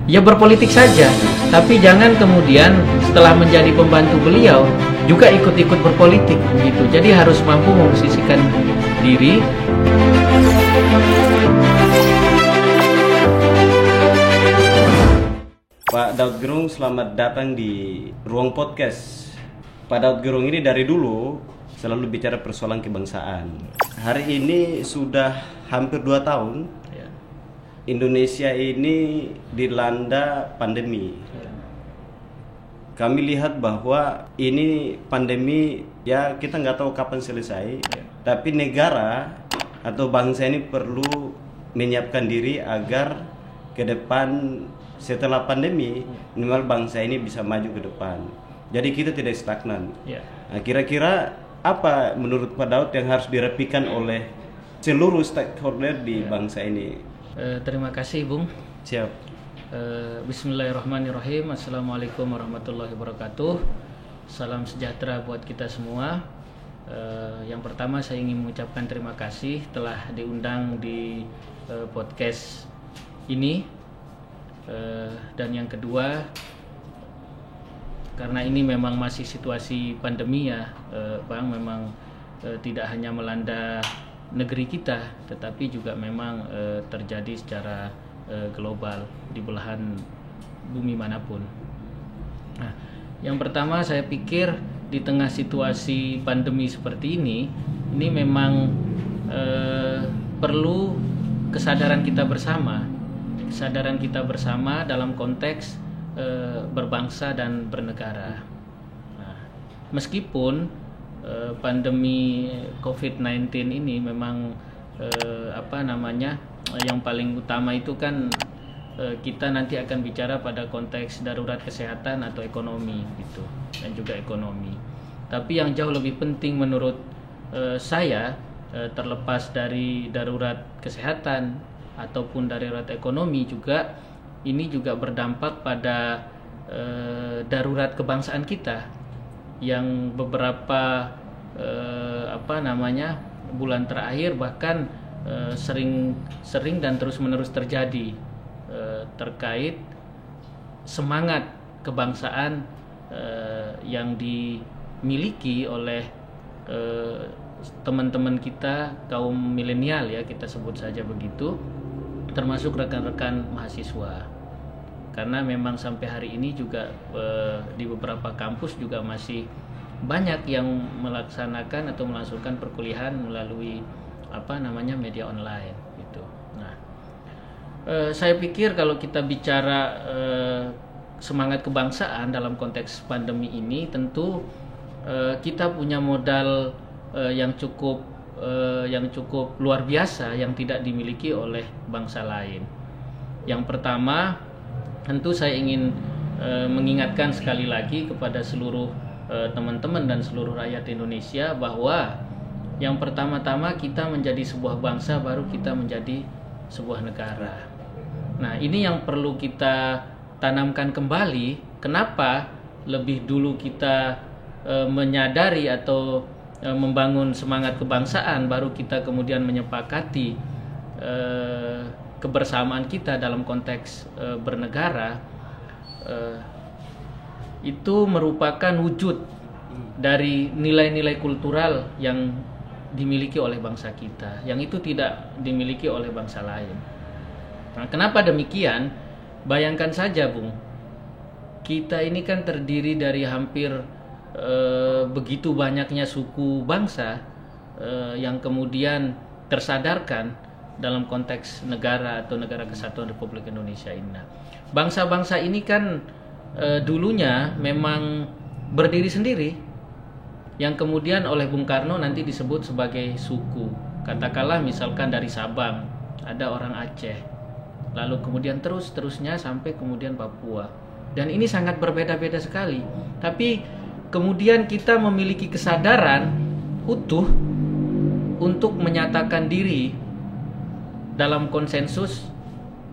ya berpolitik saja, tapi jangan kemudian setelah menjadi pembantu beliau juga ikut-ikut berpolitik begitu. Jadi harus mampu memposisikan diri. Pak Daud Gerung, selamat datang di Ruang Podcast. Pak Daud Gerung ini dari dulu selalu bicara persoalan kebangsaan. Hari ini sudah hampir 2 tahun Indonesia ini dilanda pandemi. Kami lihat bahwa ini pandemi ya kita nggak tahu kapan selesai, tapi negara atau bangsa ini perlu menyiapkan diri agar ke depan setelah pandemi minimal bangsa ini bisa maju ke depan. Jadi kita tidak stagnan. Nah, kira-kira apa menurut Pak Daud yang harus dirapikan oleh seluruh stakeholder di bangsa ini? Terima kasih Bung. Siap. Bismillahirrahmanirrahim. Assalamualaikum warahmatullahi wabarakatuh. Salam sejahtera buat kita semua. Yang pertama saya ingin mengucapkan terima kasih telah diundang di podcast ini. Dan yang kedua, karena ini memang masih situasi pandemi ya, Bang, memang tidak hanya melanda negeri kita, tetapi juga memang terjadi secara global di belahan bumi manapun. Nah, yang pertama saya pikir di tengah situasi pandemi seperti ini memang perlu kesadaran kita bersama dalam konteks berbangsa dan bernegara. Nah, meskipun pandemi COVID-19 ini memang yang paling utama itu kan kita nanti akan bicara pada konteks darurat kesehatan atau ekonomi gitu, dan juga ekonomi. Tapi yang jauh lebih penting menurut saya, terlepas dari darurat kesehatan ataupun darurat ekonomi, juga ini juga berdampak pada darurat kebangsaan kita yang beberapa bulan terakhir bahkan sering dan terus-menerus terjadi terkait semangat kebangsaan yang dimiliki oleh teman-teman kita kaum milenial ya, kita sebut saja begitu, termasuk rekan-rekan mahasiswa. Karena memang sampai hari ini juga di beberapa kampus juga masih banyak yang melaksanakan atau melangsungkan perkuliahan melalui media online gitu. Nah, saya pikir kalau kita bicara semangat kebangsaan dalam konteks pandemi ini, tentu kita punya modal yang cukup luar biasa yang tidak dimiliki oleh bangsa lain. Yang pertama, tentu saya ingin mengingatkan sekali lagi kepada seluruh teman-teman dan seluruh rakyat Indonesia bahwa yang pertama-tama kita menjadi sebuah bangsa, baru kita menjadi sebuah negara. Nah, ini yang perlu kita tanamkan kembali. Kenapa lebih dulu kita menyadari atau membangun semangat kebangsaan, baru kita kemudian menyepakati kebersamaan kita dalam konteks bernegara. Itu merupakan wujud dari nilai-nilai kultural yang dimiliki oleh bangsa kita, yang itu tidak dimiliki oleh bangsa lain. Nah, kenapa demikian? Bayangkan saja, Bung, kita ini kan terdiri dari hampir begitu banyaknya suku bangsa yang kemudian tersadarkan dalam konteks negara atau Negara Kesatuan Republik Indonesia ini. Nah, bangsa-bangsa ini kan dulunya memang berdiri sendiri, yang kemudian oleh Bung Karno nanti disebut sebagai suku. Katakanlah misalkan dari Sabang ada orang Aceh, lalu kemudian terusnya sampai kemudian Papua. Dan ini sangat berbeda-beda sekali. Tapi kemudian kita memiliki kesadaran utuh untuk menyatakan diri dalam konsensus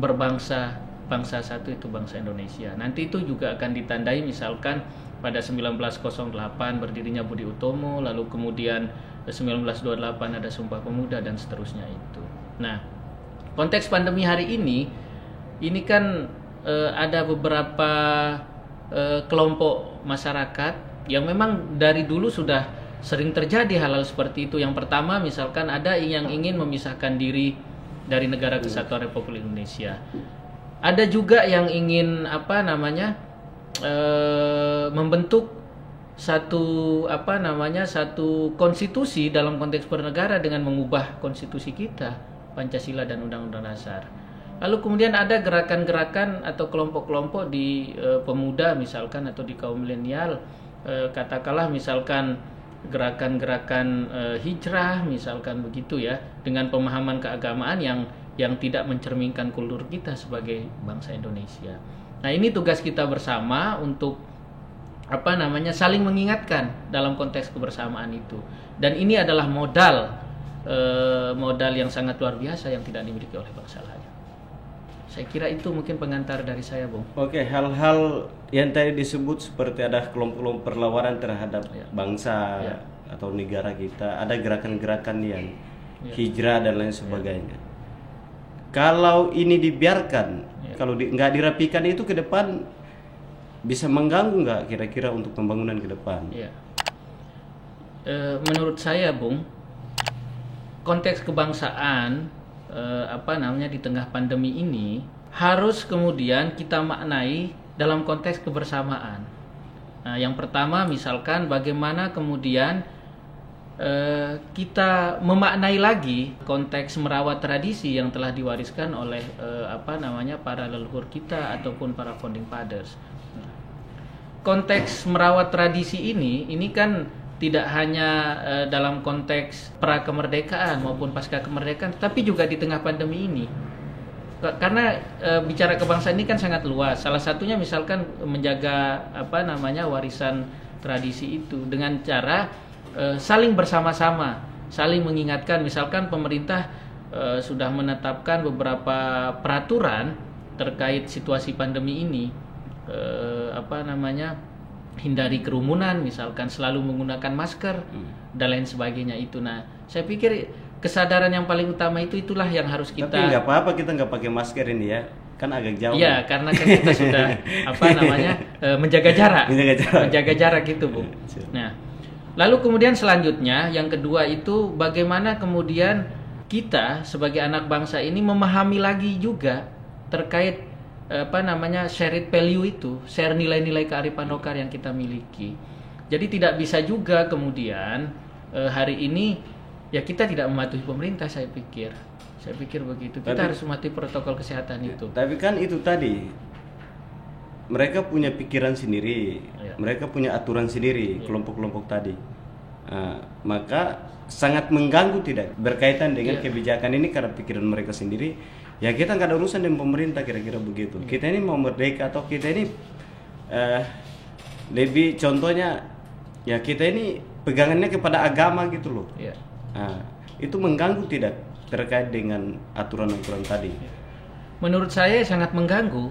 berbangsa, bangsa satu itu bangsa Indonesia. Nanti itu juga akan ditandai misalkan pada 1908 berdirinya Budi Utomo, lalu kemudian 1928 ada Sumpah Pemuda dan seterusnya itu. Nah, konteks pandemi hari ini kan ada beberapa kelompok masyarakat yang memang dari dulu sudah sering terjadi hal-hal seperti itu. Yang pertama misalkan ada yang ingin memisahkan diri dari Negara Kesatuan Republik Indonesia. Ada juga yang ingin membentuk satu konstitusi dalam konteks bernegara dengan mengubah konstitusi kita, Pancasila dan Undang-Undang Dasar. Lalu kemudian ada gerakan-gerakan atau kelompok-kelompok di pemuda misalkan atau di kaum milenial, katakanlah misalkan gerakan-gerakan hijrah misalkan begitu ya, dengan pemahaman keagamaan yang tidak mencerminkan kultur kita sebagai bangsa Indonesia. Nah, ini tugas kita bersama untuk saling mengingatkan dalam konteks kebersamaan itu. Dan ini adalah modal yang sangat luar biasa yang tidak dimiliki oleh bangsa lain. Saya kira itu mungkin pengantar dari saya, Bung. Oke, hal-hal yang tadi disebut seperti ada kelompok-kelompok perlawanan terhadap bangsa atau negara kita, ada gerakan-gerakan yang hijrah dan lain sebagainya. Kalau ini dibiarkan, kalau nggak dirapikan itu ke depan bisa mengganggu nggak kira-kira untuk pembangunan ke depan? Menurut saya, Bung, konteks kebangsaan di tengah pandemi ini harus kemudian kita maknai dalam konteks kebersamaan. Nah, yang pertama misalkan bagaimana kemudian kita memaknai lagi konteks merawat tradisi yang telah diwariskan oleh para leluhur kita ataupun para founding fathers. Konteks merawat tradisi ini kan tidak hanya dalam konteks pra kemerdekaan maupun pasca kemerdekaan, tapi juga di tengah pandemi ini. Karena bicara kebangsaan ini kan sangat luas. Salah satunya misalkan menjaga warisan tradisi itu dengan cara saling bersama-sama, saling mengingatkan. Misalkan pemerintah sudah menetapkan beberapa peraturan terkait situasi pandemi ini. Hindari kerumunan, misalkan selalu menggunakan masker dan lain sebagainya itu. Nah, saya pikir kesadaran yang paling utama itulah yang harus kita. Tapi nggak apa-apa kita nggak pakai masker ini ya, kan agak jauh. Iya, karena kan kita sudah menjaga jarak, menjaga jarak gitu, Bu. Nah, lalu kemudian selanjutnya yang kedua itu bagaimana kemudian kita sebagai anak bangsa ini memahami lagi juga terkait shared value itu, share nilai-nilai kearifan lokal yang kita miliki. Jadi tidak bisa juga kemudian hari ini ya kita tidak mematuhi pemerintah, saya pikir begitu. Kita harus mematuhi protokol kesehatan itu. Tapi kan itu tadi mereka punya pikiran sendiri, mereka punya aturan sendiri, kelompok-kelompok tadi. Maka sangat mengganggu tidak berkaitan dengan kebijakan ini karena pikiran mereka sendiri. Ya kita nggak ada urusan dengan pemerintah kira-kira begitu. Kita ini mau merdeka atau kita ini lebih contohnya ya kita ini pegangannya kepada agama gitu loh. Itu mengganggu tidak terkait dengan aturan-aturan tadi? Menurut saya sangat mengganggu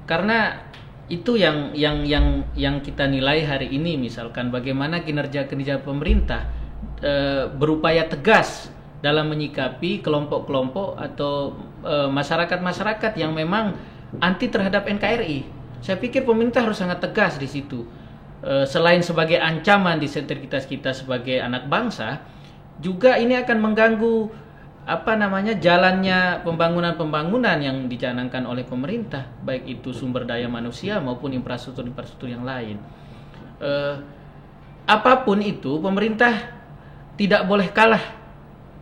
karena itu yang kita nilai hari ini, misalkan bagaimana kinerja pemerintah berupaya tegas dalam menyikapi kelompok-kelompok atau masyarakat-masyarakat yang memang anti terhadap NKRI. Saya pikir pemerintah harus sangat tegas di situ. Selain sebagai ancaman di integritas kita sebagai anak bangsa, juga ini akan mengganggu jalannya pembangunan yang dicanangkan oleh pemerintah, baik itu sumber daya manusia maupun infrastruktur yang lain. Apapun itu, pemerintah tidak boleh kalah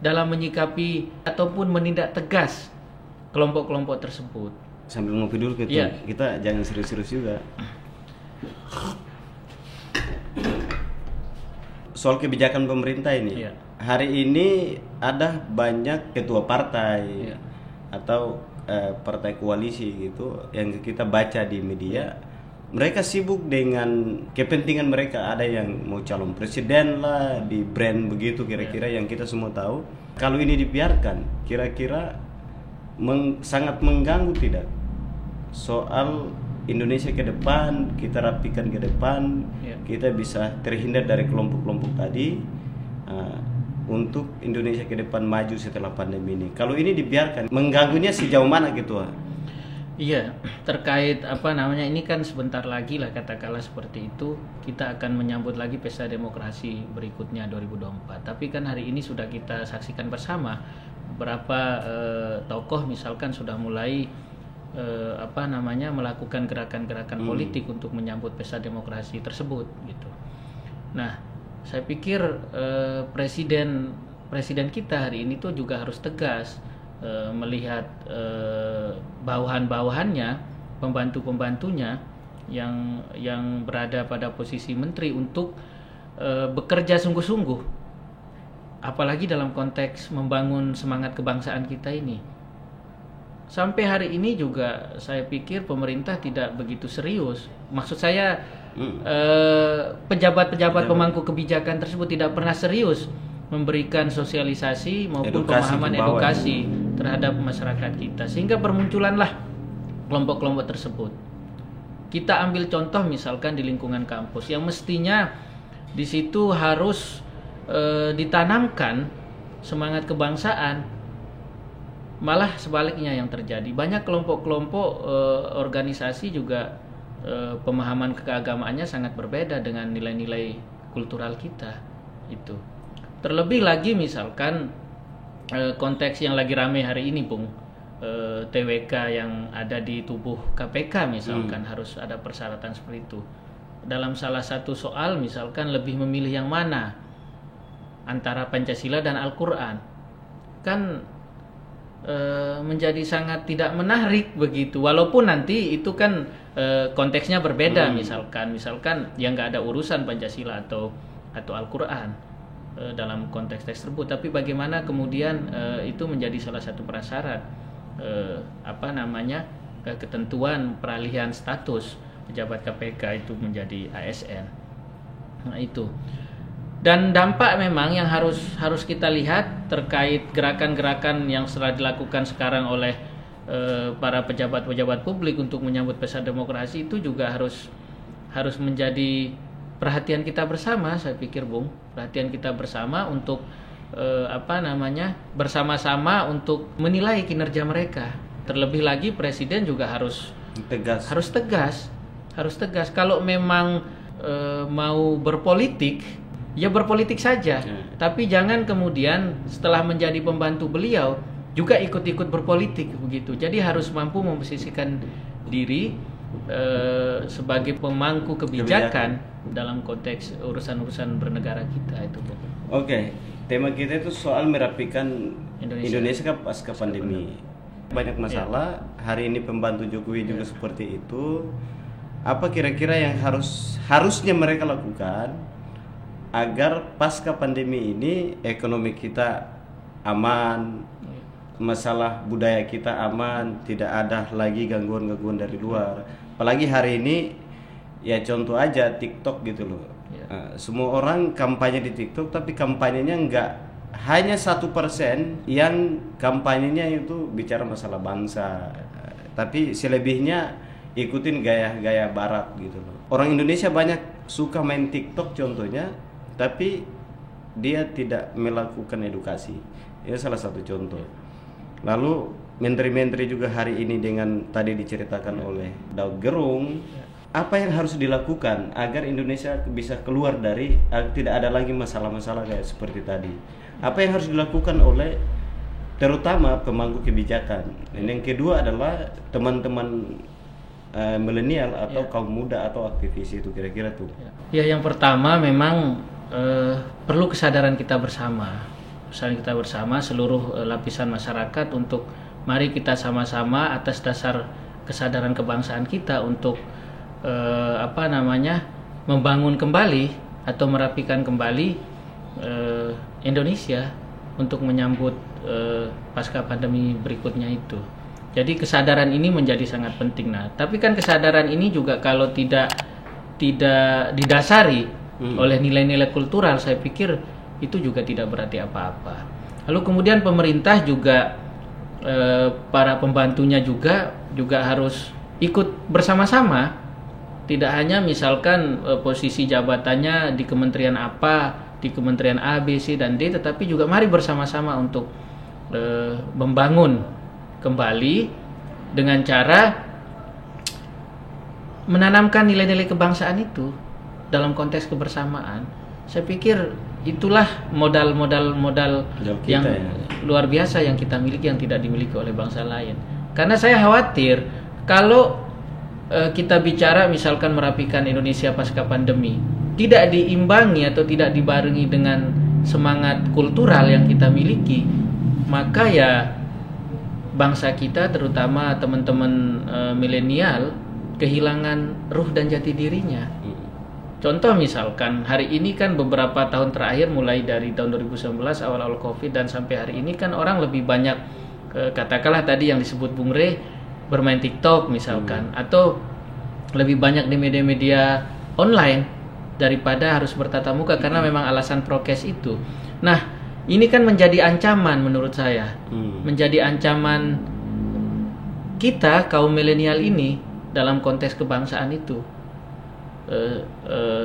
dalam menyikapi ataupun menindak tegas kelompok-kelompok tersebut. Sambil ngopi dulu kita jangan serius-serius juga. Soal kebijakan pemerintah ini, hari ini ada banyak ketua partai atau partai koalisi gitu yang kita baca di media. Mereka sibuk dengan kepentingan mereka. Ada yang mau calon presiden lah, di brand begitu kira-kira yang kita semua tahu. Kalau ini dibiarkan, kira-kira sangat mengganggu tidak? Soal Indonesia ke depan, kita rapikan ke depan, kita bisa terhindar dari kelompok-kelompok tadi untuk Indonesia ke depan maju setelah pandemi ini. Kalau ini dibiarkan, mengganggunya sejauh mana gitu? Iya, terkait ini kan sebentar lagi lah katakanlah seperti itu, kita akan menyambut lagi pesta demokrasi berikutnya 2024. Tapi kan hari ini sudah kita saksikan bersama beberapa tokoh misalkan sudah mulai melakukan gerakan-gerakan politik untuk menyambut pesta demokrasi tersebut gitu. Nah, saya pikir presiden kita hari ini tuh juga harus tegas melihat bawahan-bawahannya, pembantu-pembantunya yang berada pada posisi menteri untuk bekerja sungguh-sungguh, apalagi dalam konteks membangun semangat kebangsaan kita ini. Sampai hari ini juga saya pikir pemerintah tidak begitu serius. Maksud saya pejabat-pejabat pemangku kebijakan tersebut tidak pernah serius memberikan sosialisasi maupun pemahaman edukasi terhadap masyarakat kita, sehingga bermunculanlah kelompok-kelompok tersebut. Kita ambil contoh misalkan di lingkungan kampus yang mestinya di situ harus ditanamkan semangat kebangsaan, malah sebaliknya yang terjadi. Banyak kelompok-kelompok organisasi juga pemahaman keagamaannya sangat berbeda dengan nilai-nilai kultural kita itu. Terlebih lagi misalkan konteks yang lagi ramai hari ini, Bung, TWK yang ada di tubuh KPK misalkan harus ada persyaratan seperti itu. Dalam salah satu soal misalkan lebih memilih yang mana antara Pancasila dan Al-Quran, kan menjadi sangat tidak menarik begitu. Walaupun nanti itu kan konteksnya berbeda, misalkan yang nggak ada urusan Pancasila atau Al-Quran dalam konteks tersebut, tapi bagaimana kemudian itu menjadi salah satu prasyarat ketentuan peralihan status pejabat KPK itu menjadi ASN. Nah itu. Dan dampak memang yang harus kita lihat terkait gerakan-gerakan yang setelah dilakukan sekarang oleh para pejabat-pejabat publik untuk menyambut pesta demokrasi itu juga harus menjadi perhatian kita bersama, saya pikir, Bung. Perhatian kita bersama untuk bersama-sama untuk menilai kinerja mereka. Terlebih lagi presiden juga harus tegas. Kalau memang mau berpolitik, ya berpolitik saja. Tapi jangan kemudian setelah menjadi pembantu beliau juga ikut-ikut berpolitik begitu. Jadi harus mampu memposisikan diri sebagai pemangku kebijakan dalam konteks urusan-urusan bernegara kita itu. Oke, tema kita itu soal merapikan Indonesia pasca pandemi. Banyak masalah. Hari ini pembantu Jokowi juga seperti itu. Apa kira-kira yang harusnya mereka lakukan agar pasca pandemi ini ekonomi kita aman, masalah budaya kita aman, tidak ada lagi gangguan-gangguan dari luar. Apalagi hari ini ya contoh aja TikTok gitu loh. Semua orang kampanye di TikTok, tapi kampanyenya nggak hanya 1% yang kampanyenya itu bicara masalah bangsa, tapi selebihnya ikutin gaya-gaya barat gitu loh. Orang Indonesia banyak suka main TikTok contohnya, tapi dia tidak melakukan edukasi. Itu salah satu contoh. Lalu menteri-menteri juga hari ini dengan tadi diceritakan oleh Daud Gerung, apa yang harus dilakukan agar Indonesia bisa keluar dari tidak ada lagi masalah-masalah kayak seperti tadi. Apa yang harus dilakukan oleh terutama pemangku kebijakan. Dan yang kedua adalah teman-teman milenial atau kaum muda atau aktivis itu kira-kira tuh. Ya, yang pertama memang perlu kesadaran kita bersama. Kesadaran kita bersama seluruh lapisan masyarakat untuk mari kita sama-sama atas dasar kesadaran kebangsaan kita untuk membangun kembali atau merapikan kembali Indonesia untuk menyambut pasca pandemi berikutnya itu. Jadi kesadaran ini menjadi sangat penting. Nah, tapi kan kesadaran ini juga kalau tidak didasari oleh nilai-nilai kultural, saya pikir itu juga tidak berarti apa-apa. Lalu kemudian pemerintah juga para pembantunya juga harus ikut bersama-sama. Tidak hanya misalkan posisi jabatannya di kementerian apa, di kementerian A, B, C, dan D, tetapi juga mari bersama-sama untuk membangun kembali dengan cara menanamkan nilai-nilai kebangsaan itu dalam konteks kebersamaan, saya pikir itulah modal yang luar biasa yang kita miliki, yang tidak dimiliki oleh bangsa lain. Karena saya khawatir kalau kita bicara misalkan merapikan Indonesia pasca pandemi, tidak diimbangi atau tidak dibarengi dengan semangat kultural yang kita miliki, maka ya bangsa kita, terutama teman-teman milenial, kehilangan ruh dan jati dirinya. Contoh misalkan hari ini kan beberapa tahun terakhir, mulai dari tahun 2019 awal-awal Covid dan sampai hari ini kan orang lebih banyak katakanlah tadi yang disebut Bung Rey, bermain TikTok misalkan, atau lebih banyak di media-media online daripada harus bertatap muka karena memang alasan prokes itu. Nah, ini kan menjadi ancaman menurut saya, menjadi ancaman kita kaum milenial ini dalam konteks kebangsaan itu.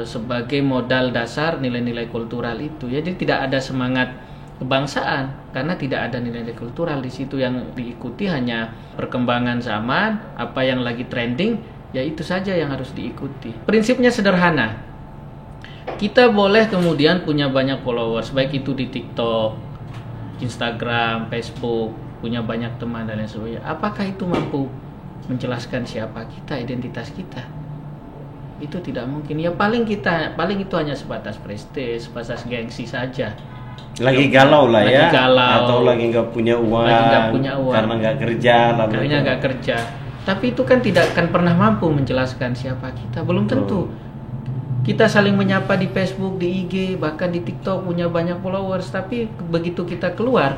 Sebagai modal dasar nilai-nilai kultural itu. Jadi tidak ada semangat kebangsaan karena tidak ada nilai-nilai kultural di situ. Yang diikuti hanya perkembangan zaman, apa yang lagi trending, ya itu saja yang harus diikuti. Prinsipnya sederhana. Kita boleh kemudian punya banyak followers, baik itu di TikTok, Instagram, Facebook, punya banyak teman dan lain sebagainya. Apakah itu mampu menjelaskan siapa kita, identitas kita? Itu tidak mungkin. Ya paling itu hanya sebatas prestis, sebatas gengsi saja. Lagi galau lah lagi ya, galau, atau lagi nggak punya uang, karena nggak kerja. Tapi itu kan tidak akan pernah mampu menjelaskan siapa kita. Belum tentu. Kita saling menyapa di Facebook, di IG, bahkan di TikTok punya banyak followers. Tapi begitu kita keluar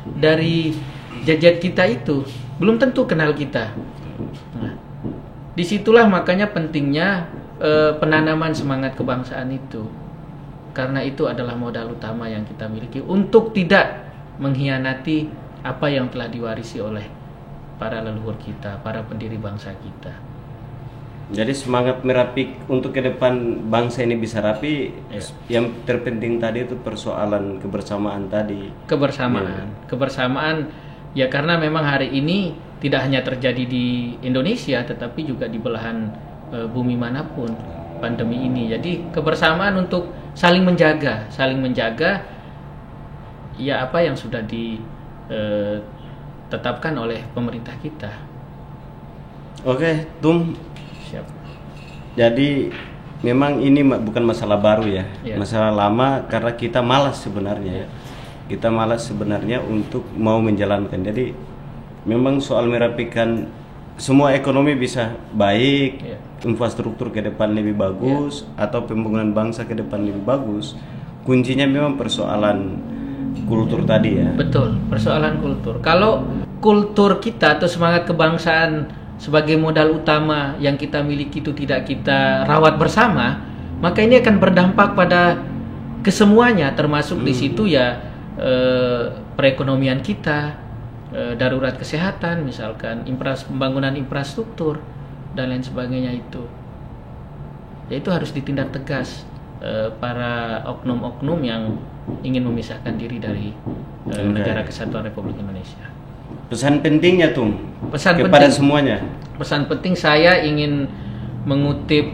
dari jajet kita itu, belum tentu kenal kita. Nah, disitulah makanya pentingnya penanaman semangat kebangsaan itu, karena itu adalah modal utama yang kita miliki untuk tidak mengkhianati apa yang telah diwarisi oleh para leluhur kita, para pendiri bangsa kita. Jadi semangat merapik untuk ke depan bangsa ini bisa rapi, yang terpenting tadi itu persoalan kebersamaan tadi. Kebersamaan ya, karena memang hari ini tidak hanya terjadi di Indonesia, tetapi juga di belahan bumi manapun pandemi ini. Jadi kebersamaan untuk saling menjaga ya apa yang sudah ditetapkan oleh pemerintah kita. Oke, Tum. Siap. Jadi memang ini bukan masalah baru ya, masalah lama karena kita malas sebenarnya. Kita malas sebenarnya untuk mau menjalankan. Jadi memang soal merapikan semua ekonomi bisa baik, infrastruktur ke depan lebih bagus, atau pembangunan bangsa ke depan lebih bagus. Kuncinya memang persoalan kultur tadi ya. Betul, persoalan kultur. Kalau kultur kita atau semangat kebangsaan sebagai modal utama yang kita miliki itu tidak kita rawat bersama, maka ini akan berdampak pada kesemuanya, termasuk di situ ya perekonomian kita, darurat kesehatan misalkan, pembangunan infrastruktur dan lain sebagainya itu. Ya itu harus ditindak tegas para oknum-oknum yang ingin memisahkan diri dari negara kesatuan Republik Indonesia. Pesan pentingnya tuh kepada semuanya. Pesan penting saya ingin mengutip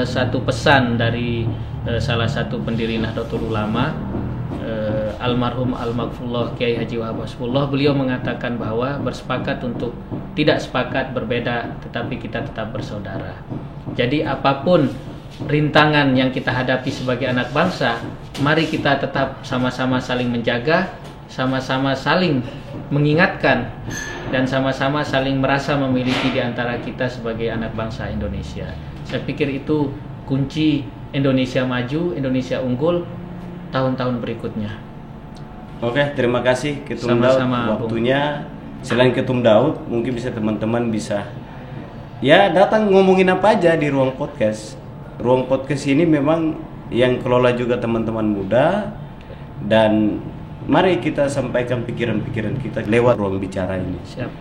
satu pesan dari salah satu pendiri Nahdlatul Ulama, almarhum Al-Maghfurullah Kiai Haji Wahab Hasbullah. Beliau mengatakan bahwa bersepakat untuk tidak sepakat, berbeda, tetapi kita tetap bersaudara. Jadi apapun rintangan yang kita hadapi sebagai anak bangsa, mari kita tetap sama-sama saling menjaga, sama-sama saling mengingatkan, dan sama-sama saling merasa memiliki di antara kita sebagai anak bangsa Indonesia. Saya pikir itu kunci Indonesia maju, Indonesia unggul tahun-tahun berikutnya. Oke, terima kasih Ketum Daud waktunya. Selain Ketum Daud, mungkin bisa teman-teman bisa ya datang ngomongin apa aja di ruang podcast. Ruang podcast ini memang yang kelola juga teman-teman muda, dan mari kita sampaikan pikiran-pikiran kita lewat ruang bicara ini. Siap.